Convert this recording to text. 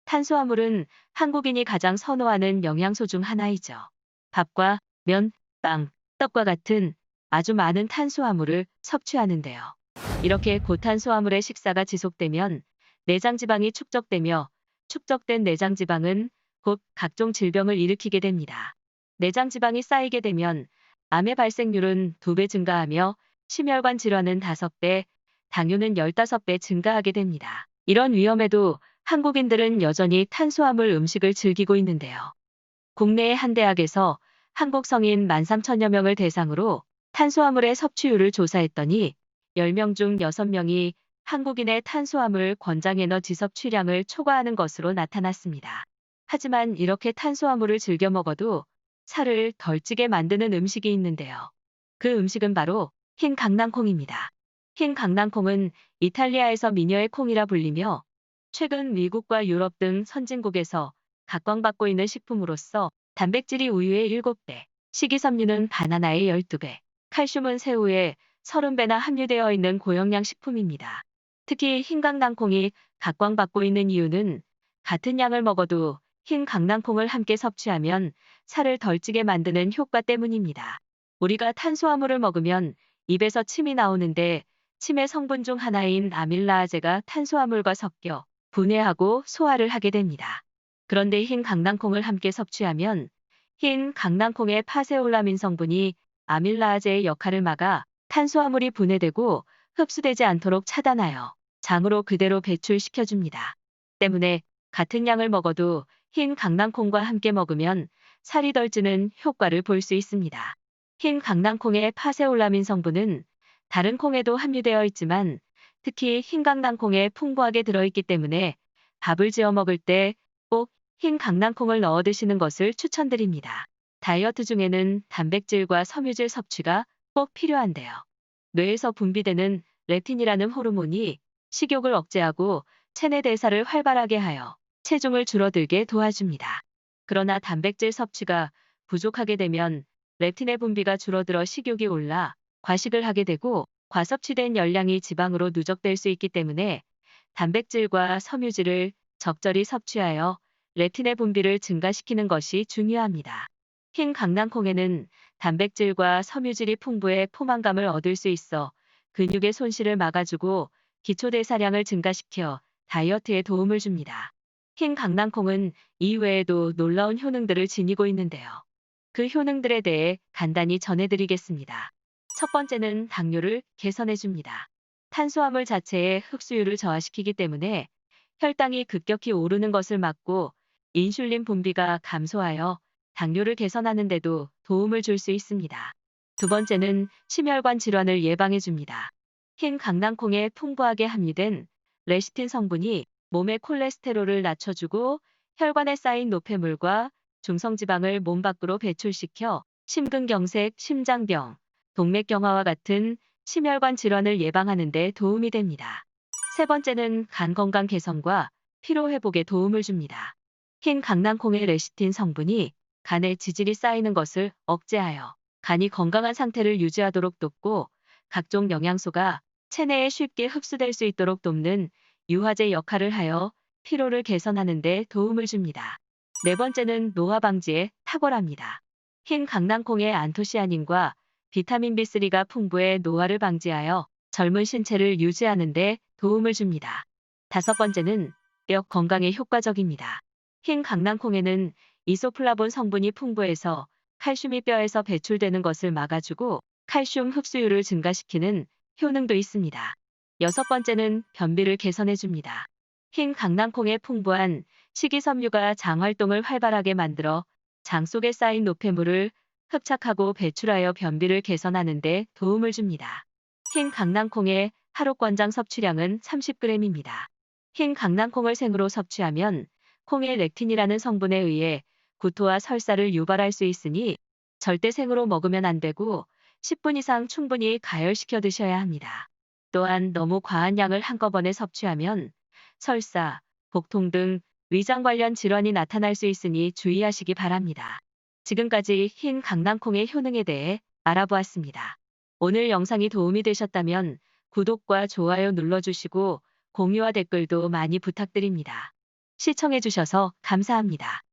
탄수화물은 한국인이 가장 선호하는 영양소 중 하나이죠. 밥과 면, 빵, 떡과 같은 아주 많은 탄수화물을 섭취하는데요. 이렇게 고탄수화물의 식사가 지속되면 내장 지방이 축적되며 축적된 내장 지방은 곧 각종 질병을 일으키게 됩니다. 내장 지방이 쌓이게 되면 암의 발생률은 2배 증가하며 심혈관 질환은 5배, 당뇨는 15배 증가하게 됩니다. 이런 위험에도 한국인들은 여전히 탄수화물 음식을 즐기고 있는데요. 국내의 한 대학에서 한국 성인 13,000여 명을 대상으로 탄수화물의 섭취율을 조사했더니 10명 중 6명이 한국인의 탄수화물 권장 에너지 섭취량을 초과하는 것으로 나타났습니다. 하지만 이렇게 탄수화물을 즐겨 먹어도 살을 덜 찌게 만드는 음식이 있는데요. 그 음식은 바로 흰 강낭콩입니다. 흰 강낭콩은 이탈리아에서 미녀의 콩이라 불리며 최근 미국과 유럽 등 선진국에서 각광받고 있는 식품으로서 단백질이 우유의 7배, 식이섬유는 바나나의 12배, 칼슘은 새우의 30배나 함유되어 있는 고영양 식품입니다. 특히 흰 강낭콩이 각광받고 있는 이유는 같은 양을 먹어도 흰 강낭콩을 함께 섭취하면 살을 덜 찌게 만드는 효과 때문입니다. 우리가 탄수화물을 먹으면 입에서 침이 나오는데 침의 성분 중 하나인 아밀라아제가 탄수화물과 섞여 분해하고 소화를 하게 됩니다. 그런데 흰 강낭콩을 함께 섭취하면 흰 강낭콩의 파세올라민 성분이 아밀라아제의 역할을 막아 탄수화물이 분해되고 흡수되지 않도록 차단하여 장으로 그대로 배출시켜줍니다. 때문에 같은 양을 먹어도 흰 강낭콩과 함께 먹으면 살이 덜 찌는 효과를 볼 수 있습니다. 흰 강낭콩의 파세올라민 성분은 다른 콩에도 함유되어 있지만 특히 흰 강낭콩에 풍부하게 들어있기 때문에 밥을 지어 먹을 때 꼭 흰 강낭콩을 넣어 드시는 것을 추천드립니다. 다이어트 중에는 단백질과 섬유질 섭취가 꼭 필요한데요. 뇌에서 분비되는 렙틴이라는 호르몬이 식욕을 억제하고 체내 대사를 활발하게 하여 체중을 줄어들게 도와줍니다. 그러나 단백질 섭취가 부족하게 되면 렙틴의 분비가 줄어들어 식욕이 올라 과식을 하게 되고 과섭취된 열량이 지방으로 누적될 수 있기 때문에 단백질과 섬유질을 적절히 섭취하여 렙틴의 분비를 증가시키는 것이 중요합니다. 흰 강낭콩에는 단백질과 섬유질이 풍부해 포만감을 얻을 수 있어 근육의 손실을 막아주고 기초대사량을 증가시켜 다이어트에 도움을 줍니다. 흰 강낭콩은 이외에도 놀라운 효능들을 지니고 있는데요. 그 효능들에 대해 간단히 전해드리겠습니다. 첫 번째는 당뇨를 개선해줍니다. 탄수화물 자체의 흡수율을 저하시키기 때문에 혈당이 급격히 오르는 것을 막고 인슐린 분비가 감소하여 당뇨를 개선하는 데도 도움을 줄 수 있습니다. 두 번째는 심혈관 질환을 예방해줍니다. 흰 강낭콩에 풍부하게 함유된 레시틴 성분이 몸의 콜레스테롤을 낮춰주고 혈관에 쌓인 노폐물과 중성지방을 몸 밖으로 배출시켜 심근경색, 심장병, 동맥경화와 같은 심혈관 질환을 예방하는 데 도움이 됩니다. 세 번째는 간 건강 개선과 피로 회복에 도움을 줍니다. 흰 강낭콩의 레시틴 성분이 간에 지질이 쌓이는 것을 억제하여 간이 건강한 상태를 유지하도록 돕고 각종 영양소가 체내에 쉽게 흡수될 수 있도록 돕는 유화제 역할을 하여 피로를 개선하는 데 도움을 줍니다. 네 번째는 노화 방지에 탁월합니다. 흰 강낭콩의 안토시아닌과 비타민 B3가 풍부해 노화를 방지하여 젊은 신체를 유지하는 데 도움을 줍니다. 다섯 번째는 뼈 건강에 효과적입니다. 흰 강낭콩에는 이소플라본 성분이 풍부해서 칼슘이 뼈에서 배출되는 것을 막아주고 칼슘 흡수율을 증가시키는 효능도 있습니다. 여섯 번째는 변비를 개선해줍니다. 흰 강낭콩에 풍부한 식이섬유가 장 활동을 활발하게 만들어 장 속에 쌓인 노폐물을 흡착하고 배출하여 변비를 개선하는 데 도움을 줍니다. 흰 강낭콩의 하루 권장 섭취량은 30g입니다. 흰 강낭콩을 생으로 섭취하면 콩의 렉틴이라는 성분에 의해 구토와 설사를 유발할 수 있으니 절대 생으로 먹으면 안 되고 10분 이상 충분히 가열시켜 드셔야 합니다. 또한 너무 과한 양을 한꺼번에 섭취하면 설사, 복통 등 위장 관련 질환이 나타날 수 있으니 주의하시기 바랍니다. 지금까지 흰 강낭콩의 효능에 대해 알아보았습니다. 오늘 영상이 도움이 되셨다면 구독과 좋아요 눌러주시고 공유와 댓글도 많이 부탁드립니다. 시청해주셔서 감사합니다.